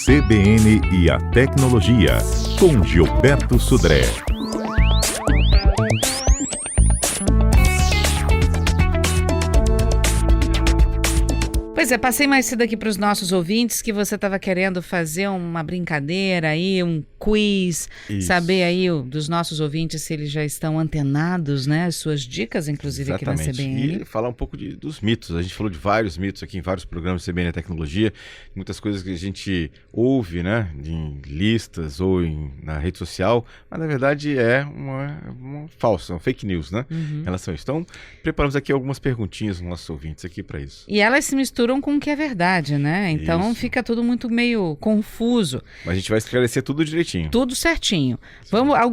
CBN e a Tecnologia, com Gilberto Sudré. Pois é, passei mais cedo aqui para os nossos ouvintes que você estava querendo fazer uma brincadeira aí, um quiz, saber aí dos nossos ouvintes se eles já estão antenados, né? As suas dicas, inclusive, Exatamente. Aqui na CBN. E falar um pouco dos mitos. A gente falou de vários mitos aqui em vários programas de CBN Tecnologia, muitas coisas que a gente ouve, né, em listas ou na rede social, mas na verdade é uma falsa, uma fake news, né, em relação a isso. Então, preparamos aqui algumas perguntinhas dos nossos ouvintes aqui para isso. E elas se misturam com o que é verdade, né? Então Isso. fica tudo muito meio confuso. Mas a gente vai esclarecer tudo direitinho. Tudo certinho.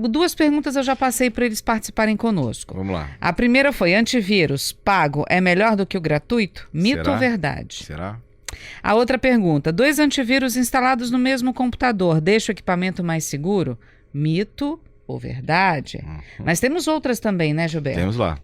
Duas perguntas eu já passei para eles participarem conosco. Vamos lá. A primeira foi: antivírus pago é melhor do que o gratuito? Mito Será? ou verdade? Será? A outra pergunta: 2 antivírus instalados no mesmo computador deixa o equipamento mais seguro? Mito ou verdade? Mas temos outras também, né, Gilberto? Temos lá.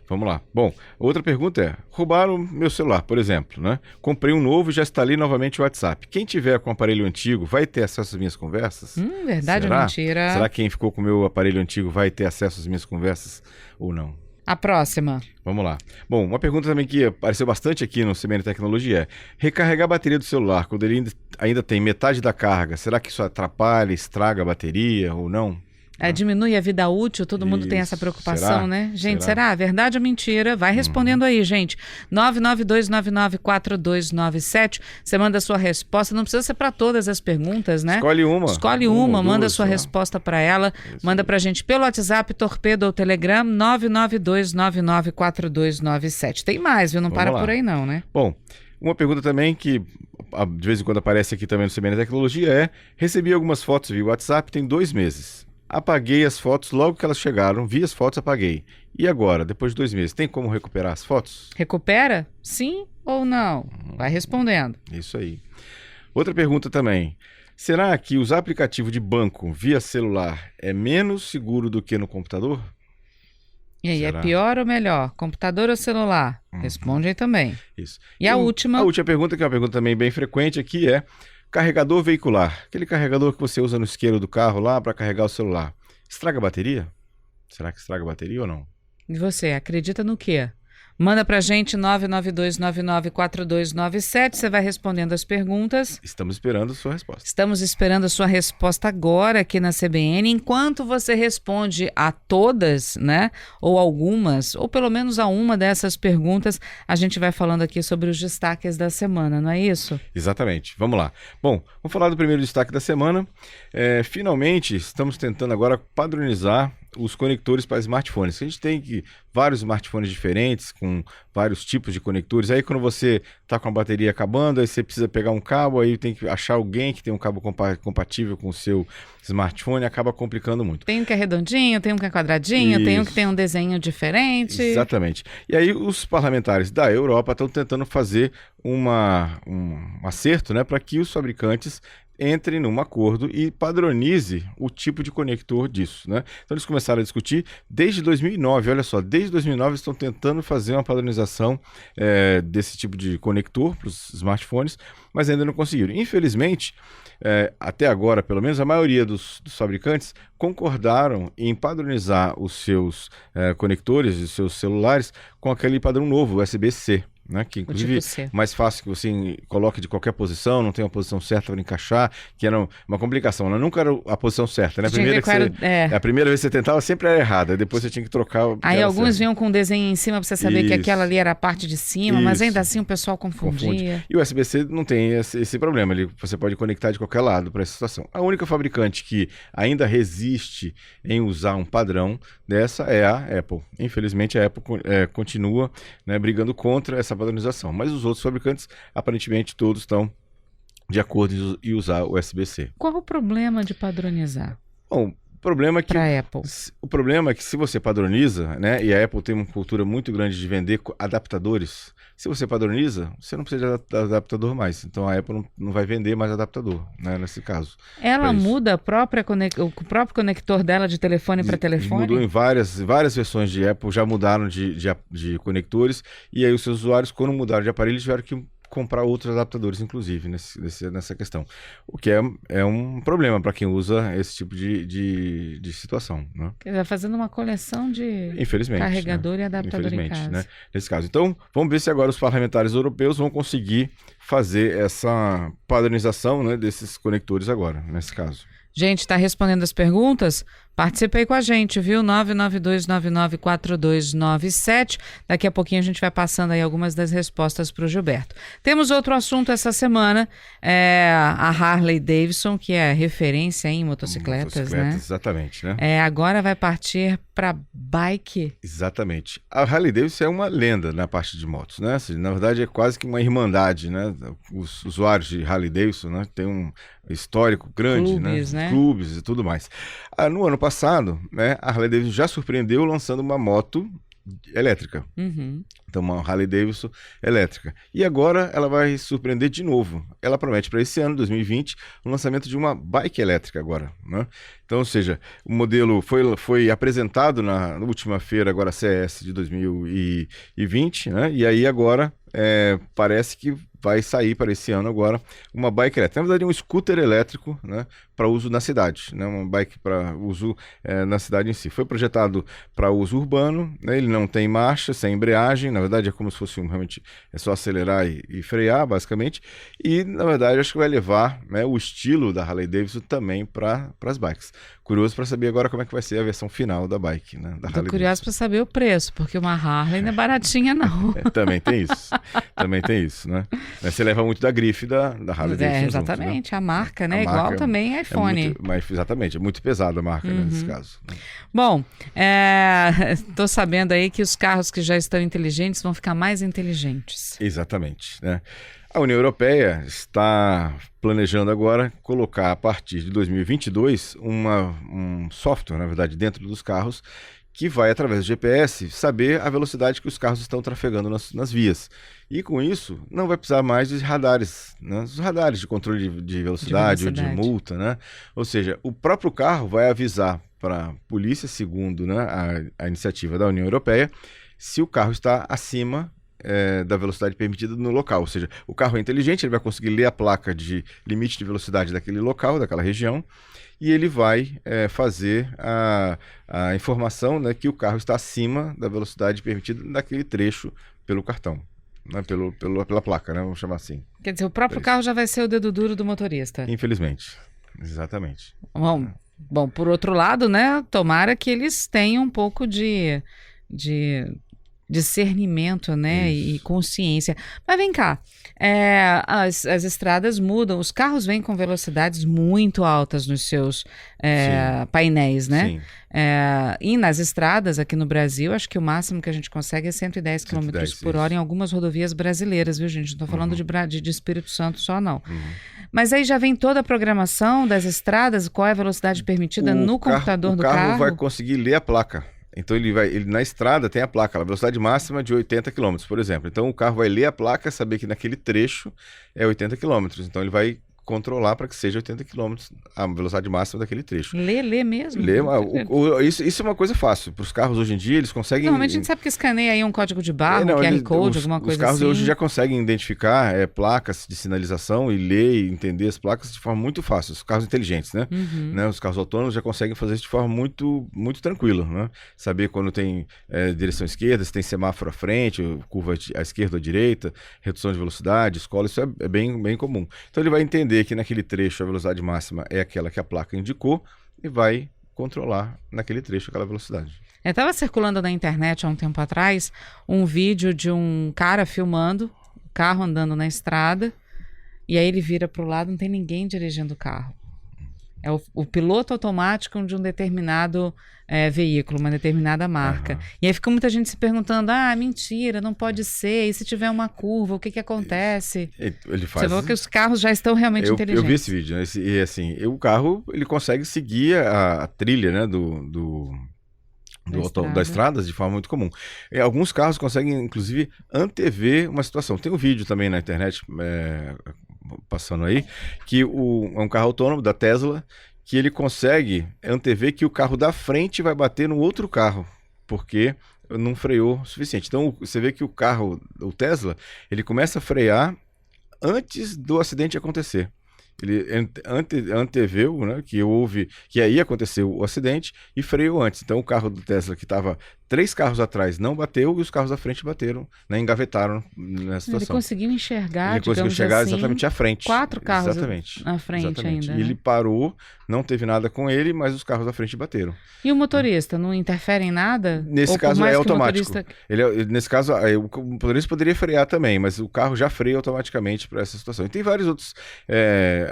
Vamos lá. Bom, outra pergunta é: roubaram meu celular, por exemplo, né? Comprei um novo e já instalei novamente o WhatsApp. Quem tiver com o aparelho antigo vai ter acesso às minhas conversas? Verdade ou mentira? Será que quem ficou com o meu aparelho antigo vai ter acesso às minhas conversas ou não? A próxima. Vamos lá. Bom, uma pergunta também que apareceu bastante aqui no CBN Tecnologia é: recarregar a bateria do celular quando ele ainda tem metade da carga, será que isso atrapalha, estraga a bateria ou não? Diminui a vida útil, todo mundo tem essa preocupação, Será? né? Gente, será? Verdade ou mentira? Vai respondendo aí, gente. 992994297. Você manda a sua resposta. Não precisa ser para todas as perguntas, né? Escolhe uma. Escolhe uma, manda a sua só. resposta para ela. Manda pra gente pelo WhatsApp, Torpedo ou Telegram, 992994297. Tem mais, viu? Não Vamos para lá. por aí não, né? Bom, uma pergunta também que de vez em quando aparece aqui também no CBN Tecnologia é: recebi algumas fotos via WhatsApp tem 2 meses. Apaguei as fotos logo que elas chegaram, vi as fotos, apaguei. E agora, depois de 2 meses, tem como recuperar as fotos? Recupera? Sim ou não? Vai respondendo. Isso aí. Outra pergunta também: será que usar aplicativo de banco via celular é menos seguro do que no computador? E aí, Será? é pior ou melhor? Computador ou celular? Responde aí também. Isso. E a última? A última pergunta, que é uma pergunta também bem frequente aqui, é: carregador veicular, aquele carregador que você usa no isqueiro do carro lá para carregar o celular, estraga a bateria? Será que estraga a bateria ou não? E você, acredita no quê? Manda pra gente 992994297, você vai respondendo as perguntas. Estamos esperando a sua resposta. Estamos esperando a sua resposta agora aqui na CBN. Enquanto você responde a todas, né, ou algumas, ou pelo menos a uma dessas perguntas, a gente vai falando aqui sobre os destaques da semana, não é isso? Exatamente. Vamos lá. Bom, vamos falar do primeiro destaque da semana. Finalmente, estamos tentando agora padronizar os conectores para smartphones. A gente tem vários smartphones diferentes, com vários tipos de conectores. Aí quando você está com a bateria acabando, aí você precisa pegar um cabo, aí tem que achar alguém que tem um cabo compatível com o seu smartphone, acaba complicando muito. Tem um que é redondinho, tem um que é quadradinho, tem um que tem um desenho diferente. Exatamente. E aí os parlamentares da Europa estão tentando fazer um acerto, né, para que os fabricantes entrem num acordo e padronize o tipo de conector disso, né? Então eles começaram a discutir desde 2009, olha só, desde 2009 estão tentando fazer uma padronização desse tipo de conector para os smartphones, mas ainda não conseguiram. Infelizmente, até agora, pelo menos, a maioria dos fabricantes concordaram em padronizar os seus conectores, os seus celulares, com aquele padrão novo, USB-C. Né? Que inclusive tipo mais fácil que você coloque de qualquer posição, não tem uma posição certa para encaixar, que era uma complicação, né? Nunca era a posição certa, né? A primeira vez que você tentava sempre era errada, depois você tinha que trocar. Aí alguns vinham com um desenho em cima para você saber que aquela ali era a parte de cima, mas ainda assim o pessoal confundia. E o USB-C não tem esse problema, você pode conectar de qualquer lado para essa situação. A única fabricante que ainda resiste em usar um padrão dessa é a Apple. Infelizmente a Apple continua, né, brigando contra essa padronização, mas os outros fabricantes, aparentemente, todos estão de acordo em usar o USB-C. Qual o problema de padronizar? Bom, o problema é que se você padroniza, né, e a Apple tem uma cultura muito grande de vender adaptadores, se você padroniza, você não precisa de adaptador mais. Então a Apple não vai vender mais adaptador, né, nesse caso. Ela muda o próprio conector dela de telefone para telefone? Mudou em várias versões de Apple, já mudaram de conectores, e aí os seus usuários, quando mudaram de aparelho, tiveram que comprar outros adaptadores, inclusive, nessa questão. O que é um problema para quem usa esse tipo de situação. Né? Quer dizer, fazendo uma coleção de Infelizmente, carregador, né? E adaptador em casa. Né? Nesse caso. Então, vamos ver se agora os parlamentares europeus vão conseguir fazer essa padronização, né, desses conectores agora, nesse caso. Gente, está respondendo as perguntas? Participe aí com a gente, viu? 992994297. Daqui a pouquinho a gente vai passando aí algumas das respostas para o Gilberto. Temos outro assunto essa semana, a Harley Davidson, que é referência em motocicletas, né? Exatamente, né? Agora vai partir para bike. Exatamente. A Harley Davidson é uma lenda na parte de motos, né? Assim, na verdade é quase que uma irmandade, né? Os usuários de Harley Davidson, né, tem um histórico grande, clubes, né? Clubes e tudo mais. No ano passado, né, a Harley Davidson já surpreendeu lançando uma moto elétrica. Uhum. Então, uma Harley Davidson elétrica. E agora ela vai surpreender de novo. Ela promete para esse ano, 2020, o lançamento de uma bike elétrica agora, né? Então, ou seja, o modelo foi apresentado na última feira, agora CES de 2020, né? E aí agora parece que vai sair para esse ano agora uma bike elétrica. Na verdade, é um scooter elétrico, né, para uso na cidade, né, uma bike para uso na cidade em si. Foi projetado para uso urbano, né, ele não tem marcha, sem embreagem, na verdade é como se fosse realmente é só acelerar e frear, basicamente, e na verdade acho que vai levar, né, o estilo da Harley Davidson também para as bikes. Curioso para saber agora como é que vai ser a versão final da bike, né, da Harley. Tô curioso para saber o preço, porque uma Harley não é baratinha não. Também tem isso. Também tem isso, né? Você leva muito da grife da Harley Davidson. Exatamente, junto, né? a marca, né? A Igual marca também iPhone. Exatamente, é muito pesada a marca, né, nesse caso. Né? Bom, tô sabendo aí que os carros que já estão inteligentes vão ficar mais inteligentes. Exatamente, né? A União Europeia está planejando agora colocar a partir de 2022 um software, na verdade, dentro dos carros que vai, através do GPS, saber a velocidade que os carros estão trafegando nas vias. E com isso, não vai precisar mais dos radares, né? Os radares de controle de velocidade ou de multa, né? Ou seja, o próprio carro vai avisar para a polícia, segundo, né, a iniciativa da União Europeia, se o carro está acima da velocidade permitida no local. Ou seja, o carro é inteligente, ele vai conseguir ler a placa de limite de velocidade daquele local, daquela região, e ele vai fazer a informação, né, que o carro está acima da velocidade permitida naquele trecho pelo cartão, né, pela placa, né, vamos chamar assim. Quer dizer, o próprio carro já vai ser o dedo duro do motorista. Infelizmente. Exatamente. Bom, por outro lado, né, tomara que eles tenham um pouco de discernimento, né, e consciência. Mas vem cá, as estradas mudam, os carros vêm com velocidades muito altas nos seus painéis, né? Sim. E nas estradas aqui no Brasil, acho que o máximo que a gente consegue é 110 km por hora em algumas rodovias brasileiras, viu, gente? Não estou falando de Espírito Santo só, não. Mas aí já vem toda a programação das estradas, qual é a velocidade permitida no computador do carro? O carro vai conseguir ler a placa. Então ele na estrada tem a placa, a velocidade máxima de 80 km, por exemplo. Então o carro vai ler a placa, saber que naquele trecho é 80 km. Então ele vai controlar para que seja 80 km a velocidade máxima daquele trecho. Lê mesmo? Isso é uma coisa fácil. Para os carros hoje em dia, eles conseguem... Normalmente a gente sabe que escaneia aí um código de barra, um QR Code, alguma coisa assim. Os carros hoje já conseguem identificar placas de sinalização e ler e entender as placas de forma muito fácil. Os carros inteligentes, né? Os carros autônomos já conseguem fazer isso de forma muito, muito tranquila, né? Saber quando tem direção esquerda, se tem semáforo à frente, curva à esquerda ou à direita, redução de velocidade, escola, isso é bem, bem comum. Então ele vai entender que naquele trecho a velocidade máxima é aquela que a placa indicou e vai controlar naquele trecho aquela velocidade. Estava circulando na internet há um tempo atrás um vídeo de um cara filmando o carro andando na estrada e aí ele vira para o lado, não tem ninguém dirigindo o carro. É o piloto automático de um determinado veículo, uma determinada marca. E aí fica muita gente se perguntando, mentira, não pode ser, e se tiver uma curva, o que acontece? Ele faz... Você vê que os carros já estão realmente inteligentes. Eu vi esse vídeo, né? E assim, o carro ele consegue seguir a trilha, né, da estrada de forma muito comum. Alguns carros conseguem, inclusive, antever uma situação. Tem um vídeo também na internet passando aí, que é um carro autônomo da Tesla, que ele consegue antever que o carro da frente vai bater no outro carro, porque não freou o suficiente. Então, você vê que o Tesla, ele começa a frear antes do acidente acontecer. Ele anteveu, né, que ia acontecer o acidente e freou antes. Então o carro do Tesla, que estava 3 carros atrás, não bateu, e os carros da frente bateram, né, engavetaram nessa situação. Ele conseguiu enxergar, Ele conseguiu enxergar assim, exatamente à frente. 4 carros exatamente, à frente exatamente. ainda. E ele parou, não teve nada com ele, mas os carros da frente bateram. E o motorista não interfere em nada? Nesse Ou por caso mais é que o automático. motorista- Nesse caso, o motorista poderia frear também, mas o carro já freia automaticamente para essa situação. E tem vários outros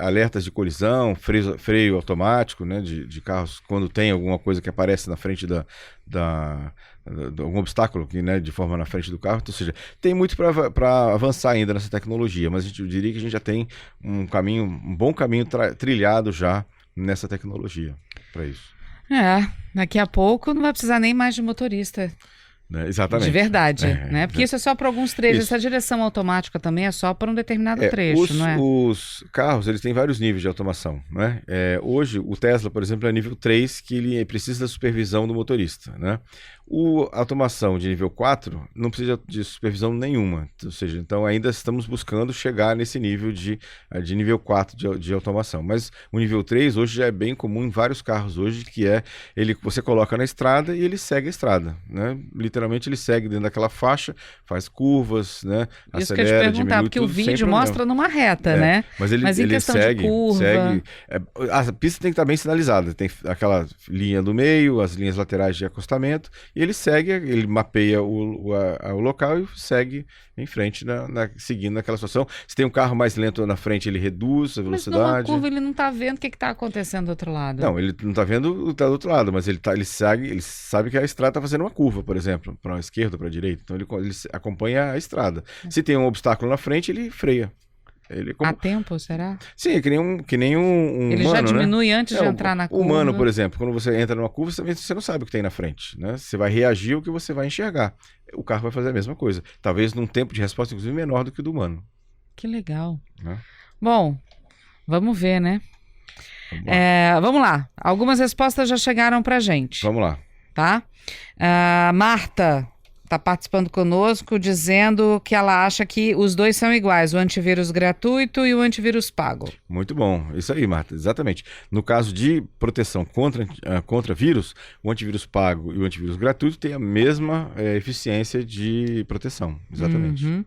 alertas de colisão, freio automático, né, de carros, quando tem alguma coisa que aparece na frente de algum obstáculo que, né, de forma na frente do carro. Então, ou seja, tem muito para avançar ainda nessa tecnologia, mas eu diria que a gente já tem um bom caminho trilhado já nessa tecnologia para isso. Daqui a pouco não vai precisar nem mais de motorista. Né? Exatamente. De verdade, né? Porque isso é só para alguns trechos. Isso. Essa direção automática também é só para um determinado trecho, não é? Os carros, eles têm vários níveis de automação, né? Hoje, o Tesla, por exemplo, é nível 3, que ele precisa da supervisão do motorista, né? A automação de nível 4 não precisa de supervisão nenhuma, ou seja, então ainda estamos buscando chegar nesse nível de nível 4 de automação. Mas o nível 3 hoje já é bem comum em vários carros hoje, que você coloca na estrada e ele segue a estrada, né? Literalmente ele segue dentro daquela faixa, faz curvas, né? Isso que eu Acelera, te perguntar, diminui porque tudo o sem vídeo problema. mostra numa reta, né? Mas em ele questão segue, de curva... a pista tem que estar bem sinalizada, tem aquela linha do meio, as linhas laterais de acostamento, e ele mapeia o local e segue em frente, seguindo naquela situação. Se tem um carro mais lento na frente, ele reduz a Mas numa velocidade. curva ele não está vendo o que está acontecendo do outro lado. Não, ele não está vendo o que está do outro lado, mas ele sabe que a estrada está fazendo uma curva, por exemplo, para a esquerda ou para a direita. Então ele acompanha a estrada. Se tem um obstáculo na frente, ele freia. Há tempo, será? Sim, é que nem um ele humano, já diminui né? antes de entrar na curva. O humano, por exemplo, quando você entra numa curva, você não sabe o que tem na frente, né? Você vai reagir ao que você vai enxergar. O carro vai fazer a mesma coisa. Talvez num tempo de resposta, inclusive, menor do que o do humano. Que legal. Né? Bom, vamos ver, né? Vamos lá. Algumas respostas já chegaram pra gente. Vamos lá. Tá? Marta está participando conosco, dizendo que ela acha que os dois são iguais, o antivírus gratuito e o antivírus pago. Muito bom, isso aí, Marta, exatamente. No caso de proteção contra vírus, o antivírus pago e o antivírus gratuito têm a mesma eficiência de proteção, exatamente. Uhum.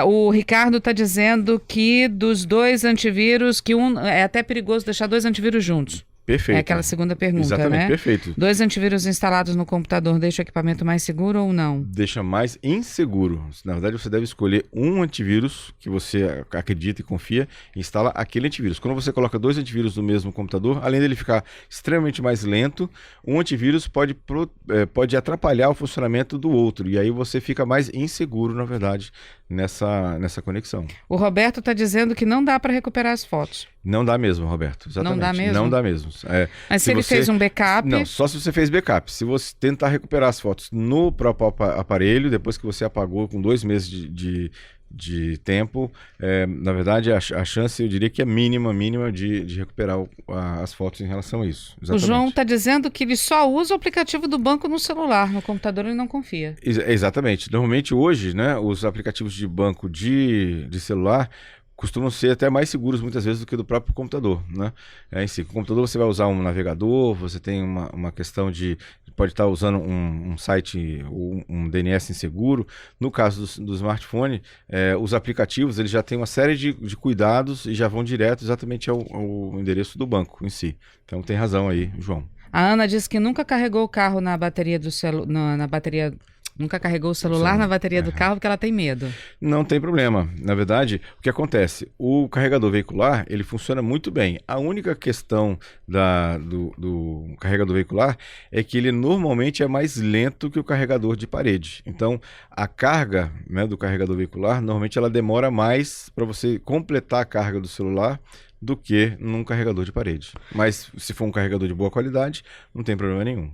O Ricardo está dizendo que dos dois antivírus, que é até perigoso deixar 2 antivírus juntos. Perfeito. É aquela segunda pergunta, exatamente, né? Perfeito. 2 antivírus instalados no computador deixa o equipamento mais seguro ou não? Deixa mais inseguro. Na verdade, você deve escolher um antivírus que você acredita e confia e instala aquele antivírus. Quando você coloca 2 antivírus no mesmo computador, além dele ficar extremamente mais lento, um antivírus pode atrapalhar o funcionamento do outro. E aí você fica mais inseguro, na verdade, nessa conexão. O Roberto está dizendo que não dá para recuperar as fotos. Não dá mesmo, Roberto. Exatamente. Não dá mesmo? Não dá mesmo. Mas se ele fez um backup... Não, só se você fez backup. Se você tentar recuperar as fotos no próprio aparelho, depois que você apagou com 2 meses de tempo, na verdade a chance, eu diria que é mínima de recuperar as fotos em relação a isso. Exatamente. O João está dizendo que ele só usa o aplicativo do banco no celular, no computador ele não confia. Exatamente. Normalmente hoje, né, os aplicativos de banco de celular costumam ser até mais seguros muitas vezes do que do próprio computador, né? Em si, com o computador você vai usar um navegador, você tem uma questão pode estar usando um site ou um DNS inseguro. No caso do smartphone, os aplicativos eles já têm uma série de cuidados e já vão direto exatamente ao endereço do banco em si. Então tem razão aí, João. A Ana disse que nunca carregou o carro na bateria do Nunca carregou o celular na bateria do carro porque ela tem medo. Não tem problema. Na verdade, o que acontece? O carregador veicular, ele funciona muito bem. A única questão do carregador veicular é que ele normalmente é mais lento que o carregador de parede. Então, a carga, né, do carregador veicular, normalmente ela demora mais para você completar a carga do celular do que num carregador de parede. Mas se for um carregador de boa qualidade, não tem problema nenhum.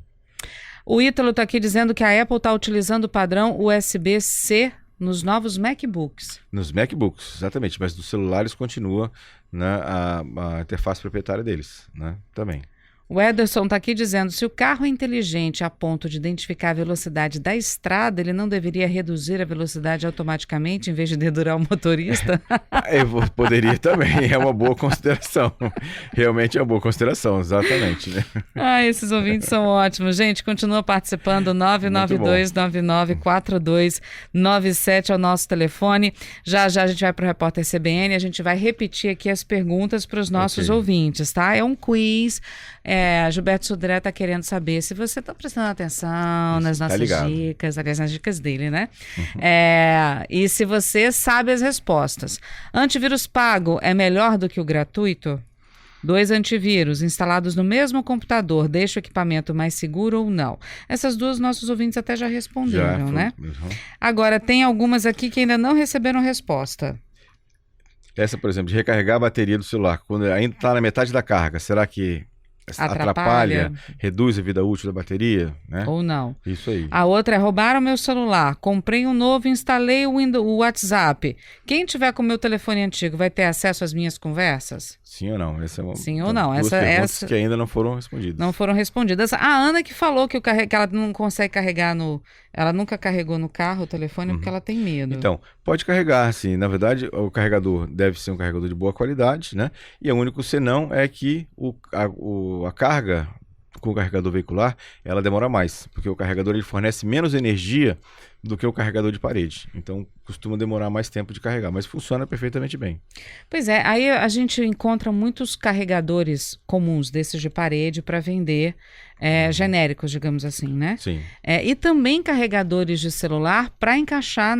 O Ítalo está aqui dizendo que a Apple está utilizando o padrão USB-C nos novos MacBooks. Nos MacBooks, exatamente. Mas dos celulares continua, né, a interface proprietária deles, né, também. O Ederson está aqui dizendo, se o carro é inteligente a ponto de identificar a velocidade da estrada, ele não deveria reduzir a velocidade automaticamente em vez de dedurar o motorista? Poderia também, é uma boa consideração. Realmente é uma boa consideração, exatamente. Né? Esses ouvintes são ótimos. Gente, continua participando, 992994297 é o nosso telefone. Já já a gente vai para o Repórter CBN, a gente vai repetir aqui as perguntas para os nossos ouvintes, tá? É um quiz. Gilberto Sodré está querendo saber se você está prestando atenção nas nossas dicas, aliás, nas dicas dele, né? E se você sabe as respostas. Antivírus pago é melhor do que o gratuito? 2 antivírus instalados no mesmo computador deixa o equipamento mais seguro ou não? Essas duas nossos ouvintes até já responderam, né? Agora, tem algumas aqui que ainda não receberam resposta. Essa, por exemplo, de recarregar a bateria do celular, quando ainda está na metade da carga, será que atrapalha, reduz a vida útil da bateria? Né? Ou não? Isso aí. A outra é roubaram meu celular, comprei um novo, instalei o WhatsApp. Quem tiver com o meu telefone antigo vai ter acesso às minhas conversas? Sim ou não? Sim ou não? Essa que ainda não foram respondidas. Não foram respondidas. A Ana que falou que ela não consegue carregar ela nunca carregou no carro o telefone porque ela tem medo. Então, pode carregar, sim. Na verdade, o carregador deve ser um carregador de boa qualidade, né? E o único senão é que a carga com o carregador veicular, ela demora mais, porque o carregador ele fornece menos energia do que o carregador de parede. Então, costuma demorar mais tempo de carregar, mas funciona perfeitamente bem. Pois é, aí a gente encontra muitos carregadores comuns desses de parede para vender, genéricos, digamos assim, né? Sim. E também carregadores de celular para encaixar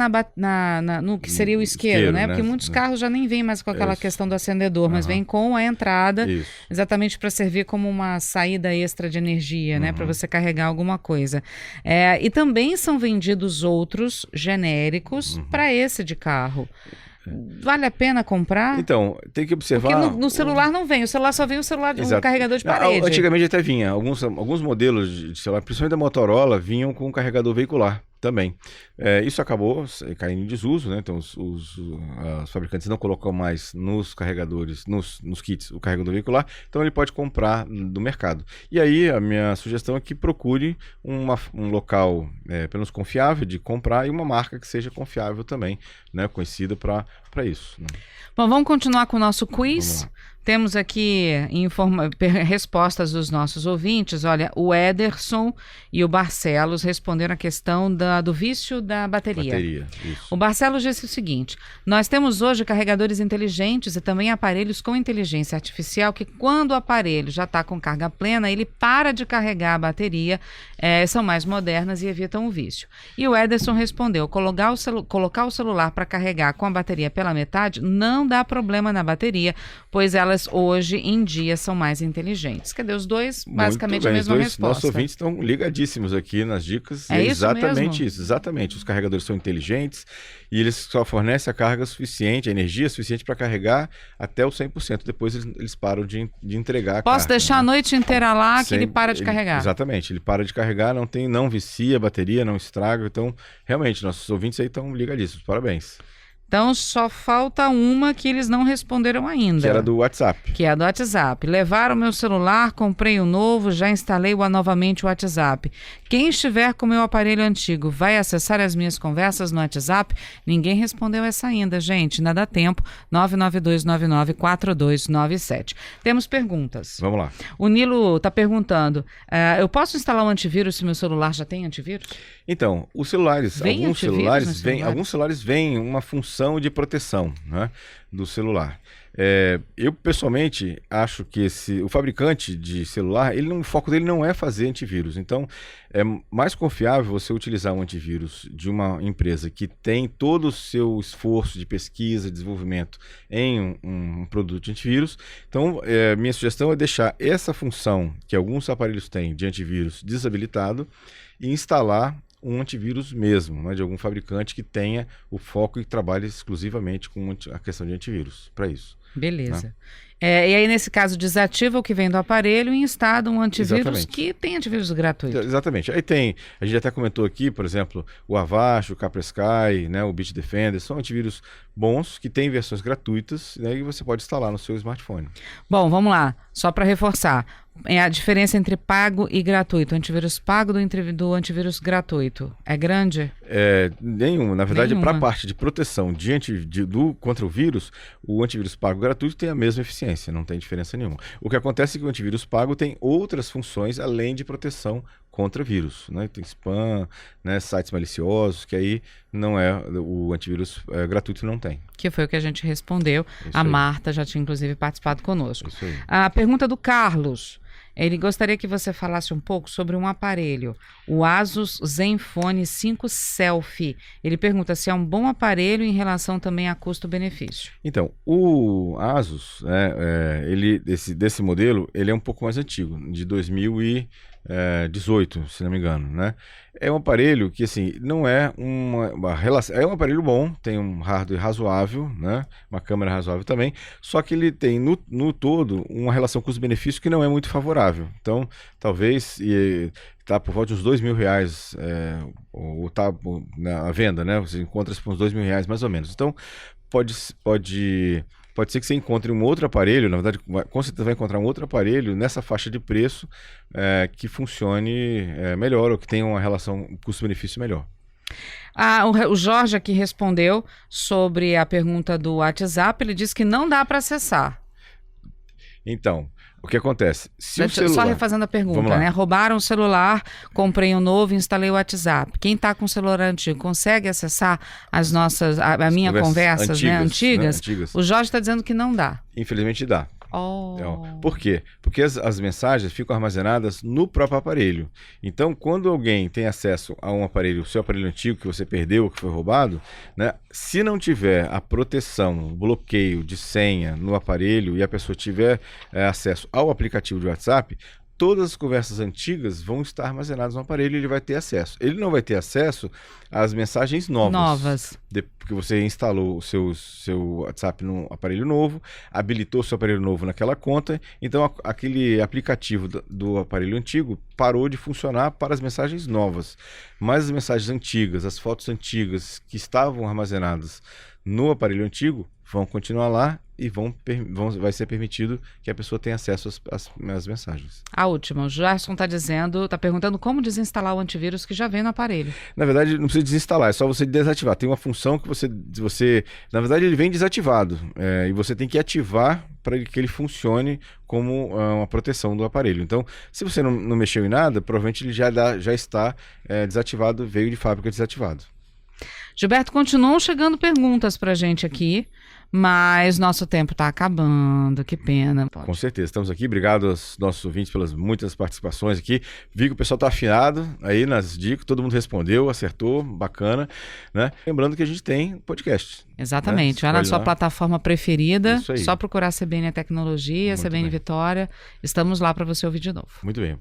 no que seria o isqueiro, né? Porque muitos carros já nem vêm mais com aquela questão do acendedor, mas vem com a entrada, exatamente para servir como uma saída extra de energia, né? Para você carregar alguma coisa. E também são vendidos outros genéricos para esse de carro. Vale a pena comprar? Então, tem que observar... Porque no celular não vem, o celular só vem o carregador de parede. Antigamente até vinha, alguns modelos de celular, principalmente da Motorola, vinham com carregador veicular também. Isso acabou caindo em desuso, né? Então os fabricantes não colocam mais nos carregadores, nos kits, o carregador veicular, então ele pode comprar do mercado. E aí a minha sugestão é que procure um local pelo menos confiável de comprar e uma marca que seja confiável também, né? Conhecida para isso. Né? Bom, vamos continuar com o nosso quiz. Temos aqui respostas dos nossos ouvintes. Olha, o Ederson e o Barcelos responderam a questão do vício da bateria. O Barcelos disse o seguinte: nós temos hoje carregadores inteligentes e também aparelhos com inteligência artificial que, quando o aparelho já está com carga plena, ele para de carregar a bateria, são mais modernas e evitam o vício. E o Ederson respondeu: colocar o celular para carregar com a bateria pela metade não dá problema na bateria, pois elas hoje em dia são mais inteligentes. Cadê os dois? Basicamente a mesma resposta. Nossos ouvintes estão ligadíssimos aqui nas dicas. Exatamente isso. Exatamente. Os carregadores são inteligentes e eles só fornecem a carga suficiente, a energia suficiente para carregar até o 100%. Depois eles param de entregar a carga. Posso deixar a noite inteira lá que ele para de carregar? Exatamente. Ele para de carregar, não vicia a bateria, não estraga. Então, realmente, nossos ouvintes aí estão ligadíssimos. Parabéns. Então, só falta uma que eles não responderam ainda. Que era do WhatsApp. Que é a do WhatsApp. Levaram o meu celular, comprei um novo, já instalei novamente o WhatsApp. Quem estiver com o meu aparelho antigo vai acessar as minhas conversas no WhatsApp? Ninguém respondeu essa ainda, gente. Ainda dá tempo. 992994297. Temos perguntas. Vamos lá. O Nilo está perguntando, eu posso instalar um antivírus se meu celular já tem antivírus? Então, alguns celulares vêm uma função de proteção, né, do celular. Eu pessoalmente acho que o fabricante de celular, o foco dele não é fazer antivírus. Então, é mais confiável você utilizar um antivírus de uma empresa que tem todo o seu esforço de pesquisa e desenvolvimento em um produto de antivírus. Então, minha sugestão é deixar essa função que alguns aparelhos têm de antivírus desabilitado e instalar um antivírus mesmo, né, de algum fabricante que tenha o foco e trabalhe exclusivamente com a questão de antivírus, para isso. Beleza. E aí, nesse caso, desativa o que vem do aparelho e instala um antivírus. Exatamente. Que tem antivírus gratuito. Exatamente. Aí tem, a gente até comentou aqui, por exemplo, o Avast, o Kaspersky, né, o Bitdefender, são antivírus bons que têm versões gratuitas, né, e você pode instalar no seu smartphone. Bom, vamos lá. Só para reforçar. A diferença entre pago e gratuito. O antivírus pago do antivírus gratuito é grande? Nenhuma. Na verdade, para a Nenhuma. parte de proteção contra o vírus, o antivírus pago gratuito tem a mesma eficiência, não tem diferença nenhuma. O que acontece é que o antivírus pago tem outras funções além de proteção contra vírus, né? Tem spam, né, sites maliciosos, que aí não é o antivírus gratuito não tem. Que foi o que a gente respondeu. Isso A aí. Marta já tinha, inclusive, participado conosco. Isso aí. A pergunta do Carlos. Ele gostaria que você falasse um pouco sobre um aparelho, o Asus Zenfone 5 Selfie. Ele pergunta se é um bom aparelho em relação também a custo-benefício. Então, o Asus, né, desse modelo, ele é um pouco mais antigo, de 2018, se não me engano, né? É um aparelho que, assim, não é uma relação... É um aparelho bom, tem um hardware razoável, né? Uma câmera razoável também, só que ele tem, no todo, uma relação custo-benefício que não é muito favorável. Então, talvez... Está por volta de uns R$2.000, ou está na venda, né? Você encontra isso por uns R$2.000 mais ou menos. Então, pode ser que você encontre um outro aparelho, na verdade, com certeza vai encontrar um outro aparelho nessa faixa de preço que funcione melhor ou que tenha uma relação custo-benefício melhor. O Jorge aqui respondeu sobre a pergunta do WhatsApp. Ele disse que não dá para acessar. Então, o que acontece? Se o Só celular... refazendo a Vamos pergunta, lá. né? Roubaram o celular, comprei um novo e instalei o WhatsApp. Quem está com o celular antigo consegue acessar as nossas, a minha conversas, né? Antigas? O Jorge está dizendo que não dá. Infelizmente dá. Oh. Por quê? Porque as mensagens ficam armazenadas no próprio aparelho. Então, quando alguém tem acesso a um aparelho, o seu aparelho antigo que você perdeu, que foi roubado, né, se não tiver a proteção, o bloqueio de senha no aparelho e a pessoa tiver acesso ao aplicativo de WhatsApp, todas as conversas antigas vão estar armazenadas no aparelho e ele vai ter acesso. Ele não vai ter acesso às mensagens novas. Porque você instalou o seu WhatsApp no aparelho novo, habilitou o seu aparelho novo naquela conta, então aquele aplicativo do aparelho antigo parou de funcionar para as mensagens novas. Mas as mensagens antigas, as fotos antigas que estavam armazenadas no aparelho antigo, vão continuar lá e vai ser permitido que a pessoa tenha acesso às mensagens. A última, o Gerson está perguntando como desinstalar o antivírus que já vem no aparelho. Na verdade, não precisa desinstalar, é só você desativar. Tem uma função que você na verdade, ele vem desativado e você tem que ativar para que ele funcione como uma proteção do aparelho. Então, se você não mexeu em nada, provavelmente ele já está desativado, veio de fábrica desativado. Gilberto, continuam chegando perguntas para a gente aqui, mas nosso tempo está acabando, que pena. Com certeza, estamos aqui, obrigado aos nossos ouvintes pelas muitas participações aqui. Vi que o pessoal está afinado aí nas dicas, todo mundo respondeu, acertou, bacana, né? Lembrando que a gente tem podcast. Exatamente, vai na sua plataforma preferida, só procurar CBN Tecnologia, Muito CBN bem. Vitória, estamos lá para você ouvir de novo. Muito bem.